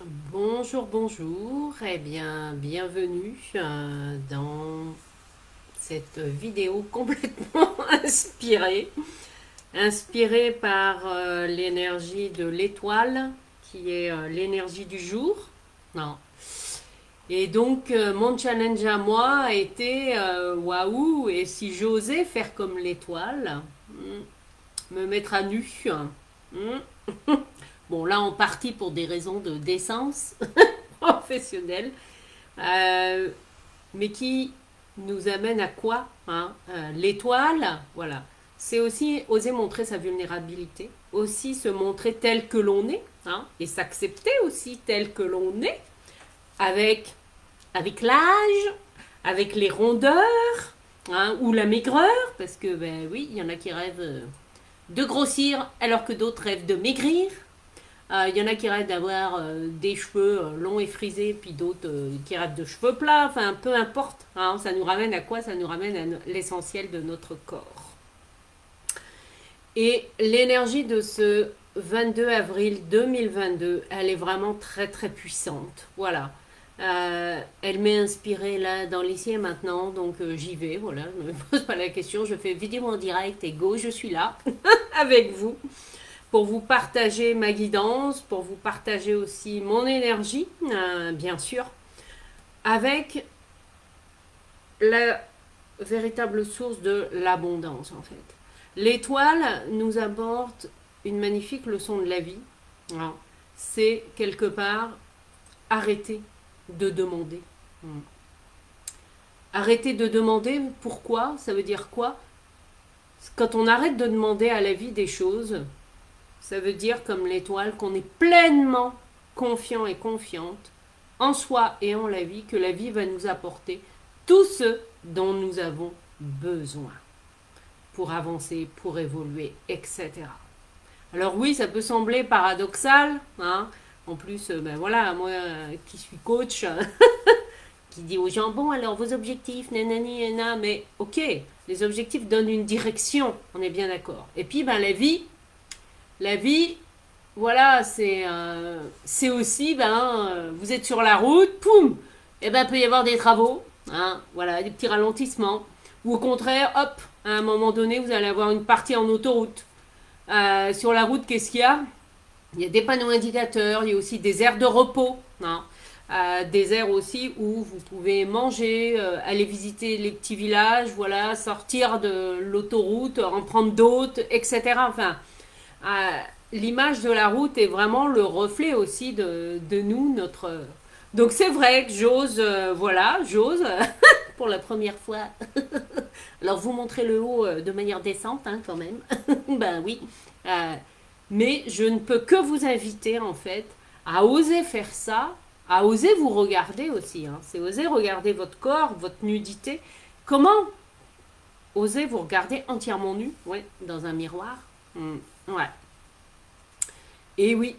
Bonjour, bonjour, eh bien, bienvenue dans cette vidéo complètement inspirée par l'énergie de l'étoile, qui est l'énergie du jour. Non. Et donc, mon challenge à moi a été, waouh, et si j'osais faire comme l'étoile, me mettre à nu. Hmm. Bon, là, en partie pour des raisons de décence professionnelle. Euh, mais qui nous amène à quoi, hein? L'étoile, voilà. C'est aussi oser montrer sa vulnérabilité, aussi se montrer tel que l'on est, hein, et s'accepter aussi tel que l'on est, avec, avec l'âge, avec les rondeurs, hein, ou la maigreur, parce que, ben oui, il y en a qui rêvent de grossir alors que d'autres rêvent de maigrir. Il y en a qui rêvent d'avoir des cheveux longs et frisés, puis d'autres qui rêvent de cheveux plats. Enfin, peu importe. Hein, ça nous ramène à quoi? Ça nous ramène à l'essentiel de notre corps. Et l'énergie de ce 22 avril 2022, elle est vraiment très très puissante. Voilà. Elle m'est inspirée là dans l'ici et maintenant, donc j'y vais. Voilà, je ne me pose pas la question. Je fais vidéo en direct et go, je suis là avec vous pour vous partager ma guidance, pour vous partager aussi mon énergie, bien sûr, avec la véritable source de l'abondance en fait. L'étoile nous apporte une magnifique leçon de la vie. Alors, c'est quelque part arrêter de demander. Arrêter de demander pourquoi, ça veut dire quoi? Quand on arrête de demander à la vie des choses, ça veut dire, comme l'étoile, qu'on est pleinement confiant et confiante en soi et en la vie, que la vie va nous apporter tout ce dont nous avons besoin pour avancer, pour évoluer, etc. Alors oui, ça peut sembler paradoxal, hein. En plus, ben voilà, moi qui suis coach, qui dit aux gens, bon alors vos objectifs, nanani, nanana, mais ok, les objectifs donnent une direction, on est bien d'accord. Et puis ben la vie, voilà, c'est aussi, ben, vous êtes sur la route, poum, et ben, il peut y avoir des travaux, hein, voilà, des petits ralentissements. Ou au contraire, hop, à un moment donné, vous allez avoir une partie en autoroute. Sur la route, qu'est-ce qu'il y a? Il y a des panneaux indicateurs, il y a aussi des aires de repos, hein. Des aires aussi où vous pouvez manger, aller visiter les petits villages, voilà, sortir de l'autoroute, en prendre d'autres, etc. Enfin, euh, l'image de la route est vraiment le reflet aussi de nous, notre. Donc c'est vrai que j'ose, voilà, j'ose pour la première fois. Alors vous montrer le haut de manière décente, hein, quand même. Ben oui. Euh, mais je ne peux que vous inviter en fait à oser faire ça, à oser vous regarder aussi, hein. C'est oser regarder votre corps, votre nudité. Comment oser vous regarder entièrement nu, ouais, dans un miroir. Ouais. Et oui,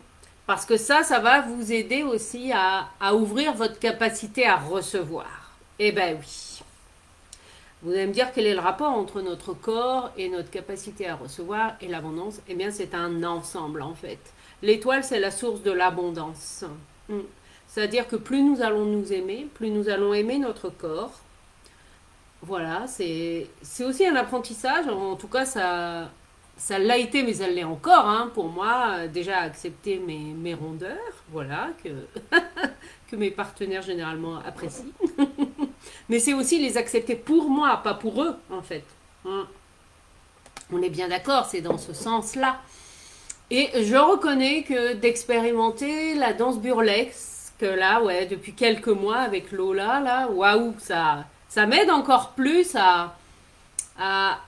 parce que ça va vous aider aussi à ouvrir votre capacité à recevoir. Eh ben oui. Vous allez me dire quel est le rapport entre notre corps et notre capacité à recevoir et l'abondance. Eh bien, c'est un ensemble en fait. L'étoile, c'est la source de l'abondance. Hmm. C'est-à-dire que plus nous allons nous aimer, plus nous allons aimer notre corps. Voilà, c'est aussi un apprentissage. En tout cas, ça l'a été, mais ça l'est encore, hein, pour moi. Déjà, accepter mes rondeurs, voilà, que mes partenaires généralement apprécient. Mais c'est aussi les accepter pour moi, pas pour eux, en fait. Hein. On est bien d'accord, c'est dans ce sens-là. Et je reconnais que d'expérimenter la danse burlesque, là, ouais, depuis quelques mois avec Lola, là, waouh, ça m'aide encore plus à, à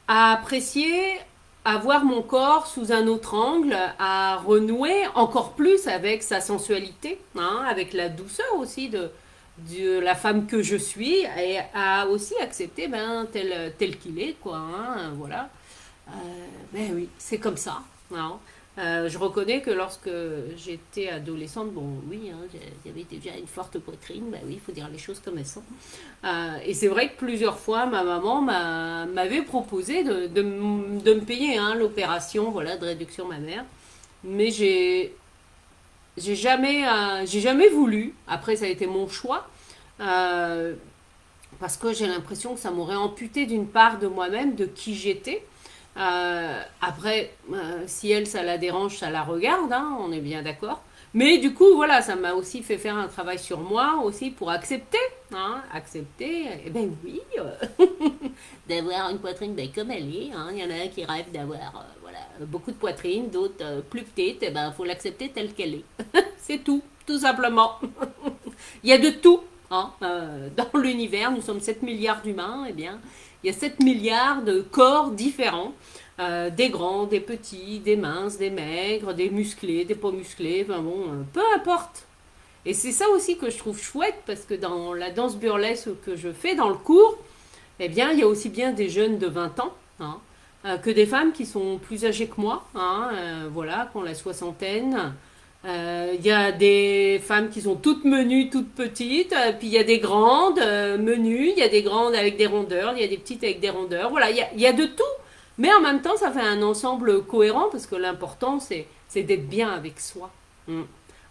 apprécier, à voir mon corps sous un autre angle, à renouer encore plus avec sa sensualité, hein, avec la douceur aussi de la femme que je suis, et à aussi accepter ben, tel qu'il est, quoi, hein, voilà. Euh, ben oui, c'est comme ça. Hein. Je reconnais que lorsque j'étais adolescente, bon oui, hein, j'avais déjà une forte poitrine, ben oui, il faut dire les choses comme elles sont. Et c'est vrai que plusieurs fois, ma maman m'avait proposé de me payer, hein, l'opération, voilà, de réduction mammaire. Mais j'ai jamais voulu. Après, ça a été mon choix. euh, Parce que j'ai l'impression que ça m'aurait amputé d'une part de moi-même, de qui j'étais. Après, si elle, ça la dérange, ça la regarde, hein, on est bien d'accord. Mais du coup, voilà, ça m'a aussi fait faire un travail sur moi aussi pour accepter, hein, accepter, eh ben oui, d'avoir une poitrine ben, comme elle est. Hein. Il y en a qui rêvent d'avoir voilà, beaucoup de poitrine, d'autres plus petites. Eh ben, faut l'accepter telle qu'elle est. C'est tout simplement. Il y a de tout hein, dans l'univers. Nous sommes 7 milliards d'humains. Eh bien, il y a 7 milliards de corps différents. Des grands, des petits, des minces, des maigres, des musclés, des pas musclés. Enfin bon, peu importe. Et c'est ça aussi que je trouve chouette parce que dans la danse burlesque que je fais dans le cours, eh bien, il y a aussi bien des jeunes de 20 ans hein, que des femmes qui sont plus âgées que moi, hein, voilà, qui ont la soixantaine. Il y a des femmes qui sont toutes menues, toutes petites, puis il y a des grandes menues, il y a des grandes avec des rondeurs, il y a des petites avec des rondeurs. Voilà, il y a de tout. Mais en même temps, ça fait un ensemble cohérent parce que l'important, c'est d'être bien avec soi. Mm.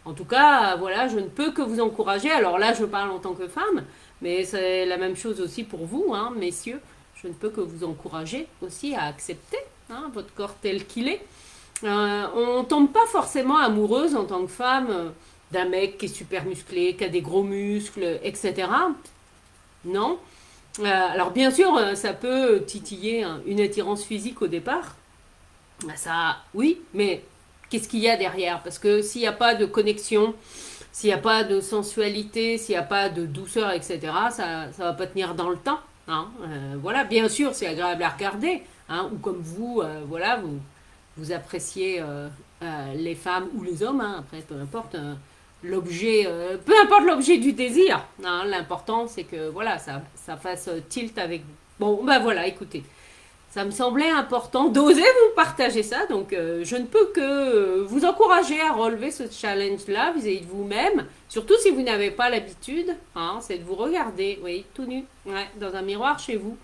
En tout cas, voilà, je ne peux que vous encourager. Alors là, je parle en tant que femme, mais c'est la même chose aussi pour vous, hein, messieurs. Je ne peux que vous encourager aussi à accepter hein, votre corps tel qu'il est. On tombe pas forcément amoureuse en tant que femme d'un mec qui est super musclé, qui a des gros muscles, etc. Non. Alors bien sûr, ça peut titiller hein, une attirance physique au départ. Ça, oui, mais qu'est-ce qu'il y a derrière? Parce que s'il n'y a pas de connexion, s'il n'y a pas de sensualité, s'il n'y a pas de douceur, etc., ça va pas tenir dans le temps. Hein. Voilà, bien sûr, c'est agréable à regarder. Hein, ou comme vous, voilà, vous appréciez les femmes ou les hommes, hein, après, peu importe. L'objet, peu importe l'objet du désir, hein, l'important c'est que voilà, ça fasse tilt avec vous. Bon, ben voilà, écoutez, ça me semblait important d'oser vous partager ça, donc je ne peux que vous encourager à relever ce challenge-là vis-à-vis de vous-même, surtout si vous n'avez pas l'habitude, hein, c'est de vous regarder, oui, tout nu, ouais, dans un miroir chez vous.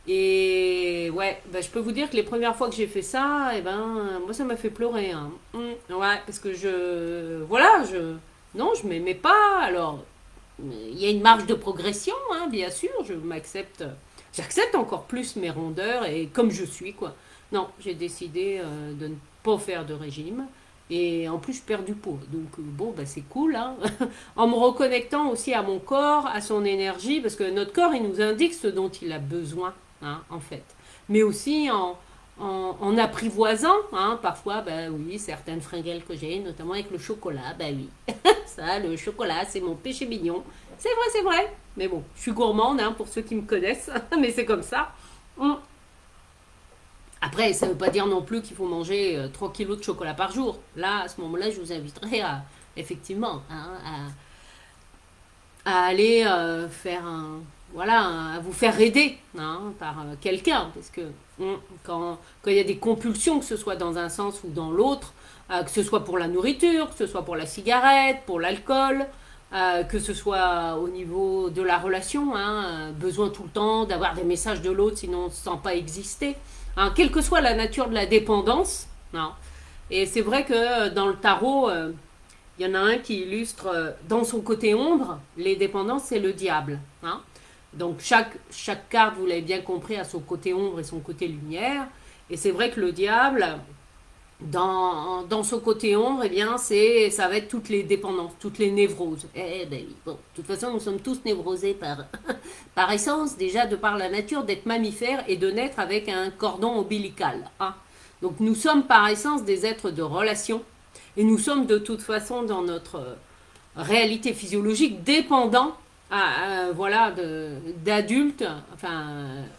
Et ouais, bah, je peux vous dire que les premières fois que j'ai fait ça, eh ben, moi ça m'a fait pleurer. Hein. Ouais, parce que voilà, non, je m'aimais pas. Alors, il y a une marge de progression, hein, bien sûr. J'accepte encore plus mes rondeurs et comme je suis, quoi. Non, j'ai décidé de ne pas faire de régime. Et en plus, je perds du poids. Donc, bon, bah, c'est cool. Hein. En me reconnectant aussi à mon corps, à son énergie, parce que notre corps, il nous indique ce dont il a besoin, hein, en fait. Mais aussi en apprivoisant, hein, parfois, bah oui, certaines fringales que j'ai, notamment avec le chocolat, bah oui. Ça, le chocolat, c'est mon péché mignon. C'est vrai, c'est vrai. Mais bon, je suis gourmande, hein, pour ceux qui me connaissent, mais c'est comme ça. Hum. Après, ça ne veut pas dire non plus qu'il faut manger 3 kilos de chocolat par jour. Là, à ce moment-là, je vous inviterai à, effectivement, hein, à aller faire un, voilà, à vous faire aider hein, par quelqu'un. Parce que quand il y a des compulsions, que ce soit dans un sens ou dans l'autre, que ce soit pour la nourriture, que ce soit pour la cigarette, pour l'alcool, que ce soit au niveau de la relation, hein, besoin tout le temps d'avoir des messages de l'autre, sinon on ne se sent pas exister. Hein, quelle que soit la nature de la dépendance. Hein. Et c'est vrai que dans le tarot, il y en a un qui illustre dans son côté ombre, les dépendances, c'est le diable. Hein. Donc chaque carte, vous l'avez bien compris, a son côté ombre et son côté lumière. Et c'est vrai que le diable, dans son côté ombre, eh bien, ça va être toutes les dépendances, toutes les névroses. Eh ben oui, bon, de toute façon, nous sommes tous névrosés par essence, déjà de par la nature d'être mammifères et de naître avec un cordon ombilical. Hein. Donc nous sommes par essence des êtres de relation et nous sommes de toute façon dans notre réalité physiologique dépendants voilà, d'adultes enfin,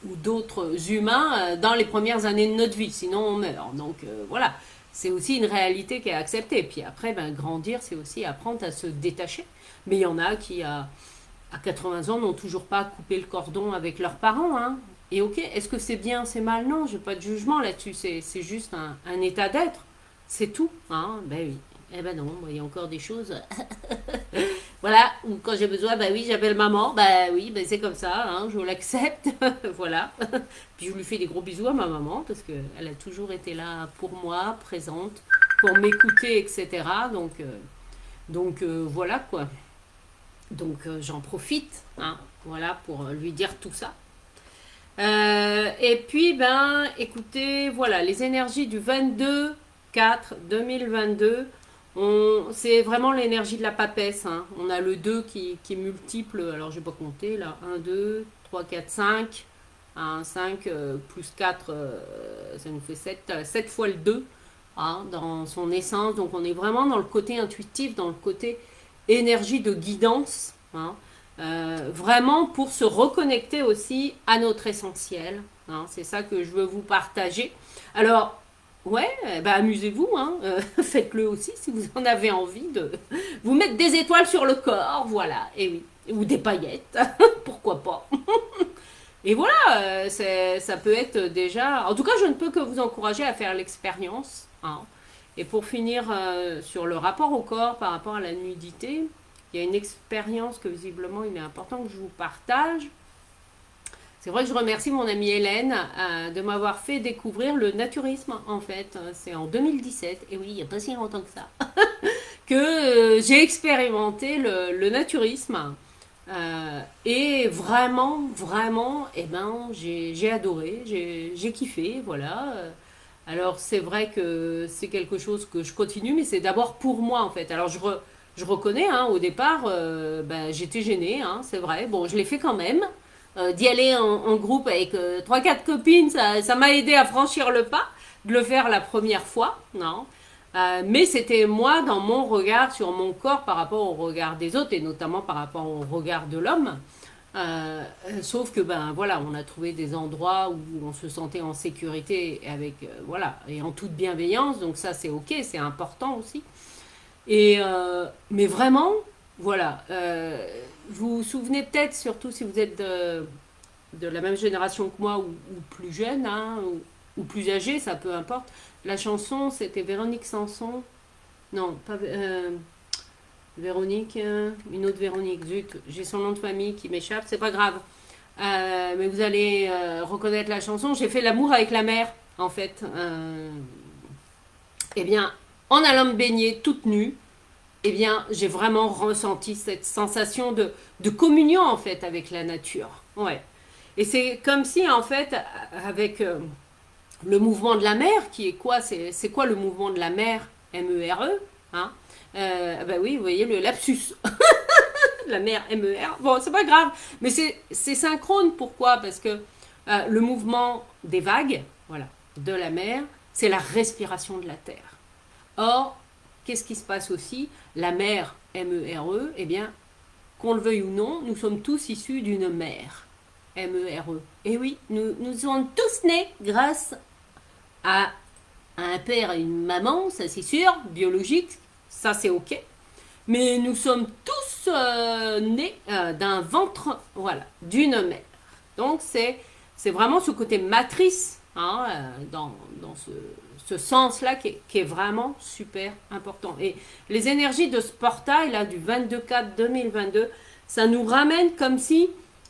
ou d'autres humains dans les premières années de notre vie, sinon on meurt. Donc voilà, c'est aussi une réalité qui est acceptée. Puis après, ben, grandir, c'est aussi apprendre à se détacher. Mais il y en a qui, à 80 ans, n'ont toujours pas coupé le cordon avec leurs parents. Hein. Et ok, est-ce que c'est bien, c'est mal? Non, j'ai pas de jugement là-dessus. C'est juste un état d'être. C'est tout. Hein. Ben oui. Eh ben non, il y a encore des choses. Voilà, ou quand j'ai besoin, bah oui, j'appelle maman, bah oui, bah c'est comme ça, hein, je l'accepte, voilà. Puis je lui fais des gros bisous à ma maman, parce qu'elle a toujours été là pour moi, présente, pour m'écouter, etc. Voilà quoi. Donc j'en profite, hein, voilà, pour lui dire tout ça. Et puis, ben, écoutez, voilà, les énergies du 22/4/2022, c'est vraiment l'énergie de la papesse, hein. On a le 2 qui est multiple, alors je vais pas compter, là, 1, 2, 3, 4, 5. 1, 5 plus 4, ça nous fait 7, 7 fois le 2, hein, dans son essence. Donc on est vraiment dans le côté intuitif, dans le côté énergie de guidance, hein. Vraiment pour se reconnecter aussi à notre essentiel, hein. C'est ça que je veux vous partager. Alors, ouais, bah amusez-vous, hein. Faites-le aussi si vous en avez envie de vous mettre des étoiles sur le corps, voilà, et oui, ou des paillettes, pourquoi pas. Et voilà, ça peut être déjà... En tout cas, je ne peux que vous encourager à faire l'expérience, hein. Et pour finir sur le rapport au corps par rapport à la nudité, il y a une expérience que visiblement il est important que je vous partage. C'est vrai que je remercie mon amie Hélène de m'avoir fait découvrir le naturisme en fait. C'est en 2017, et oui, il n'y a pas si longtemps que ça, que j'ai expérimenté le naturisme. Et vraiment, vraiment, eh ben, j'ai adoré, j'ai kiffé, voilà. Alors c'est vrai que c'est quelque chose que je continue, mais c'est d'abord pour moi en fait. Alors je reconnais, hein, au départ, ben, j'étais gênée, hein, c'est vrai. Bon, je l'ai fait quand même. D'y aller en groupe avec 3-4 copines, ça m'a aidé à franchir le pas, de le faire la première fois, non. Mais c'était moi dans mon regard sur mon corps par rapport au regard des autres et notamment par rapport au regard de l'homme. Sauf que ben voilà, on a trouvé des endroits où on se sentait en sécurité avec voilà et en toute bienveillance, donc ça c'est ok, c'est important aussi. Mais vraiment, voilà, vous vous souvenez peut-être surtout si vous êtes de la même génération que moi ou plus jeune, hein, ou plus âgé, ça peu importe. La chanson, c'était Véronique Sanson. Non, pas Véronique, une autre Véronique. Zut, j'ai son nom de famille qui m'échappe, c'est pas grave. Mais vous allez reconnaître la chanson. J'ai fait l'amour avec la mer, en fait. Eh bien, en allant me baigner toute nue, eh bien, j'ai vraiment ressenti cette sensation de communion, en fait, avec la nature. Ouais. Et c'est comme si, en fait, avec le mouvement de la mer, qui est quoi? C'est quoi le mouvement de la mer? MERE, hein? Ben oui, vous voyez le lapsus. La mer MER. Bon, c'est pas grave, mais c'est synchrone. Pourquoi? Parce que le mouvement des vagues, voilà, de la mer, c'est la respiration de la terre. Or, qu'est-ce qui se passe aussi? La mer MERE, eh bien, qu'on le veuille ou non, nous sommes tous issus d'une mer MERE. Et oui, nous sommes tous nés grâce à un père et une maman, ça c'est sûr, biologique, ça c'est ok. Mais nous sommes tous nés d'un ventre, voilà, d'une mère. Donc c'est vraiment ce côté matrice, hein, dans ce sens-là qui est vraiment super important. Et les énergies de ce portail là du 22/4/2022, ça nous ramène comme si,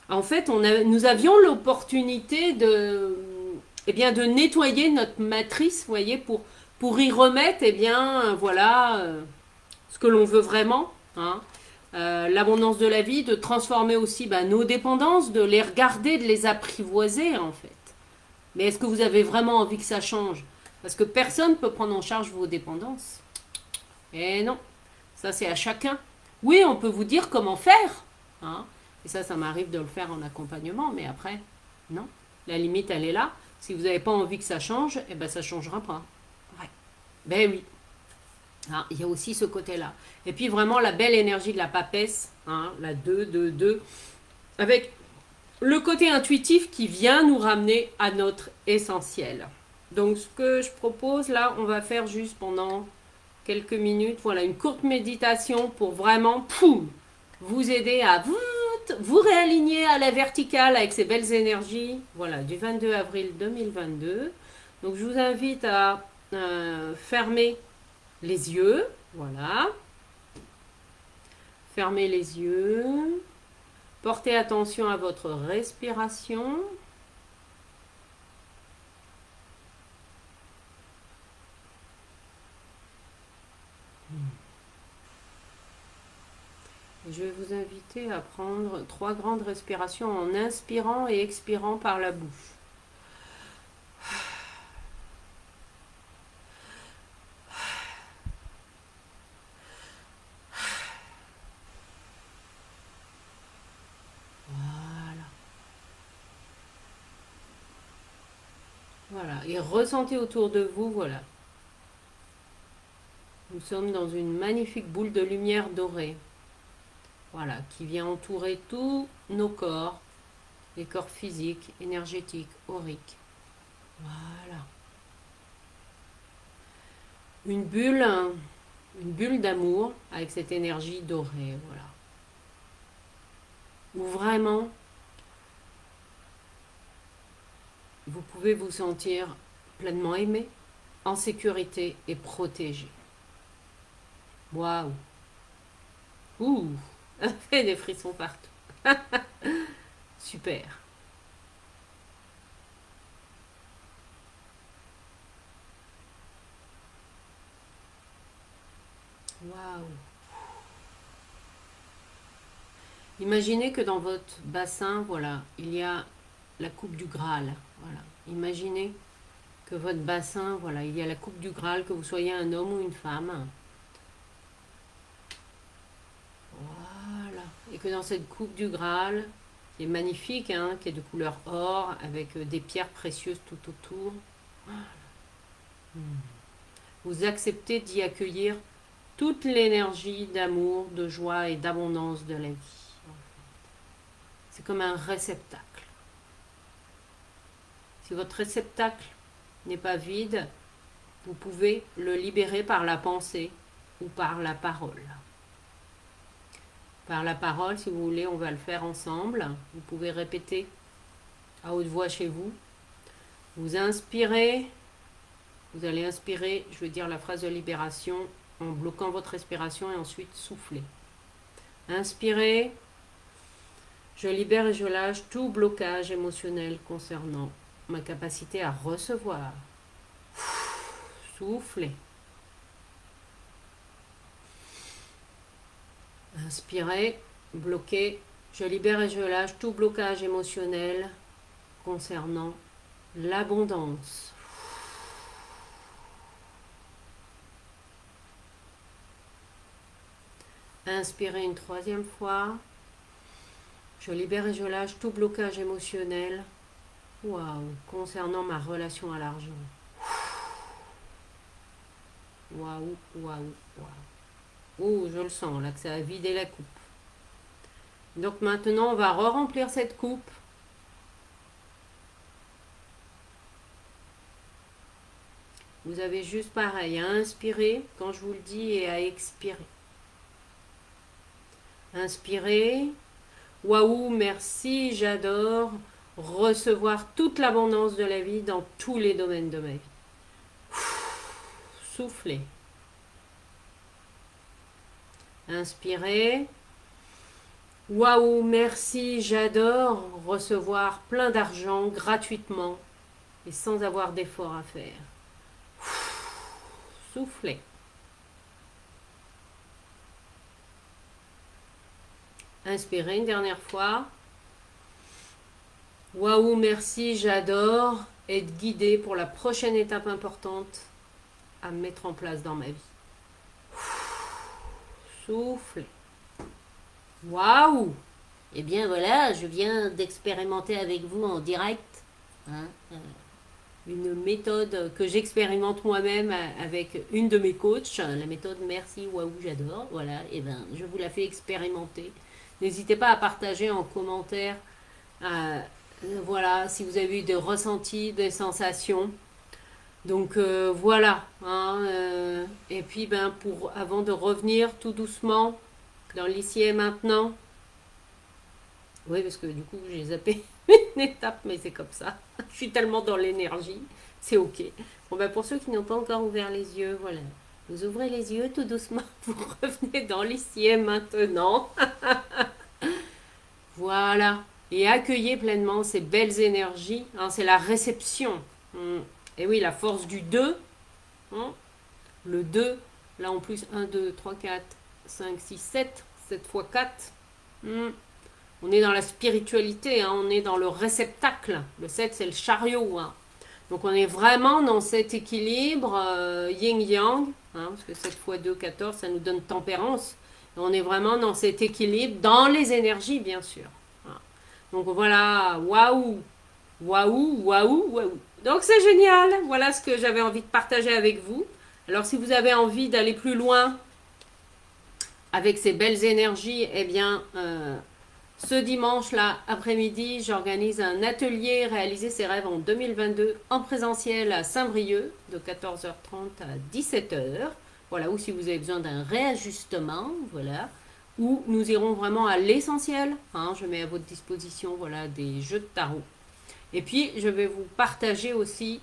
en fait, nous avions l'opportunité eh bien, de nettoyer notre matrice, vous voyez, pour y remettre, eh bien, voilà, ce que l'on veut vraiment, hein. L'abondance de la vie, de transformer aussi bah, nos dépendances, de les regarder, de les apprivoiser, en fait. Mais est-ce que vous avez vraiment envie que ça change? Parce que personne ne peut prendre en charge vos dépendances. Et non, ça c'est à chacun. Oui, on peut vous dire comment faire, hein. Et ça m'arrive de le faire en accompagnement, mais après, non. La limite, elle est là. Si vous n'avez pas envie que ça change, eh ben ça ne changera pas. Ouais. Ben oui. Hein, il y a aussi ce côté-là. Et puis vraiment la belle énergie de la papesse, hein, la 2/2/2, avec le côté intuitif qui vient nous ramener à notre essentiel. Donc ce que je propose là, on va faire juste pendant quelques minutes, voilà, une courte méditation pour vraiment vous aider à vous réaligner à la verticale avec ces belles énergies, voilà, du 22 avril 2022. Donc je vous invite à fermer les yeux, voilà. Fermez les yeux. Portez attention à votre respiration. Je vais vous inviter à prendre 3 grandes respirations en inspirant et expirant par la bouche. Voilà. Voilà. Et ressentez autour de vous, voilà. Nous sommes dans une magnifique boule de lumière dorée. Voilà, qui vient entourer tous nos corps, les corps physiques, énergétiques, auriques. Voilà. Une bulle d'amour avec cette énergie dorée, voilà. Où vraiment, vous pouvez vous sentir pleinement aimé, en sécurité et protégé. Waouh! Ouh! Ça fait des frissons partout. Super. Waouh! Imaginez que dans votre bassin, voilà, il y a la coupe du Graal. Voilà. Imaginez que votre bassin, voilà, il y a la coupe du Graal, que vous soyez un homme ou une femme. Voilà. Et que dans cette coupe du Graal, qui est magnifique, hein, qui est de couleur or, avec des pierres précieuses tout autour, vous acceptez d'y accueillir toute l'énergie d'amour, de joie et d'abondance de la vie. C'est comme un réceptacle. Si votre réceptacle n'est pas vide, vous pouvez le libérer par la pensée ou par la parole. Par la parole, si vous voulez, on va le faire ensemble. Vous pouvez répéter à haute voix chez vous. Vous inspirez, vous allez inspirer, je veux dire la phrase de libération en bloquant votre respiration et ensuite souffler. Inspirez, je libère et je lâche tout blocage émotionnel concernant ma capacité à recevoir. Soufflez. Inspirez, bloquez, je libère et je lâche tout blocage émotionnel concernant l'abondance. Inspirez une 3e fois. Je libère et je lâche tout blocage émotionnel. Waouh, concernant ma relation à l'argent. Waouh, waouh, waouh. Oh, je le sens là que ça a vidé la coupe. Donc maintenant, on va re-remplir cette coupe. Vous avez juste pareil à inspirer quand je vous le dis et à expirer. Inspirez. Waouh, merci, j'adore recevoir toute l'abondance de la vie dans tous les domaines de ma vie. Soufflez. Inspirez. Waouh, merci, j'adore recevoir plein d'argent gratuitement et sans avoir d'effort à faire. Soufflez. Inspirez une dernière fois. Waouh, merci, j'adore être guidée pour la prochaine étape importante à mettre en place dans ma vie. Soufflez. Waouh! Eh bien voilà, je viens d'expérimenter avec vous en direct hein, une méthode que j'expérimente moi-même avec une de mes coachs, la méthode Merci, Waouh, j'adore. Voilà, et ben je vous la fais expérimenter. N'hésitez pas à partager en commentaire, voilà, si vous avez eu des ressentis, des sensations. Donc voilà, hein, et puis ben avant de revenir tout doucement dans l'ici et maintenant. Oui, parce que du coup, j'ai zappé une étape, mais c'est comme ça. Je suis tellement dans l'énergie, c'est ok. Bon, ben pour ceux qui n'ont pas encore ouvert les yeux, voilà. Vous ouvrez les yeux tout doucement, vous revenez dans l'ici et maintenant. Voilà. Et accueillez pleinement ces belles énergies. Hein, c'est la réception. Et oui, la force du 2. Hein, le 2, là en plus, 1, 2, 3, 4, 5, 6, 7. 7 fois 4. On est dans la spiritualité, hein, on est dans le réceptacle. Le 7, c'est le chariot. Hein. Donc on est vraiment dans cet équilibre yin-yang, hein, parce que 7 fois 2, 14, ça nous donne tempérance. Et on est vraiment dans cet équilibre, dans les énergies, bien sûr. Voilà. Donc voilà, waouh, waouh, waouh, waouh. Donc c'est génial, voilà ce que j'avais envie de partager avec vous. Alors si vous avez envie d'aller plus loin avec ces belles énergies, eh bien... ce dimanche-là, après-midi, j'organise un atelier réaliser ses rêves en 2022 en présentiel à Saint-Brieuc de 14h30 à 17h. Voilà, ou si vous avez besoin d'un réajustement, voilà, où nous irons vraiment à l'essentiel. Hein, je mets à votre disposition voilà, des jeux de tarot. Et puis, je vais vous partager aussi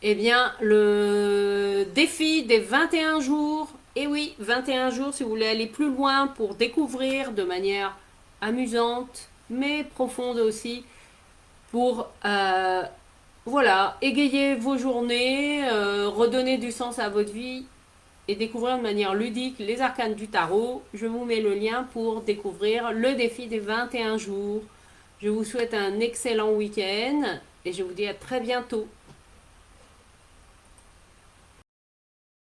eh bien, le défi des 21 jours. Et oui, 21 jours si vous voulez aller plus loin pour découvrir de manière amusante, mais profonde aussi, pour voilà, égayer vos journées, redonner du sens à votre vie et découvrir de manière ludique les arcanes du tarot. Je vous mets le lien pour découvrir le défi des 21 jours. Je vous souhaite un excellent week-end et je vous dis à très bientôt.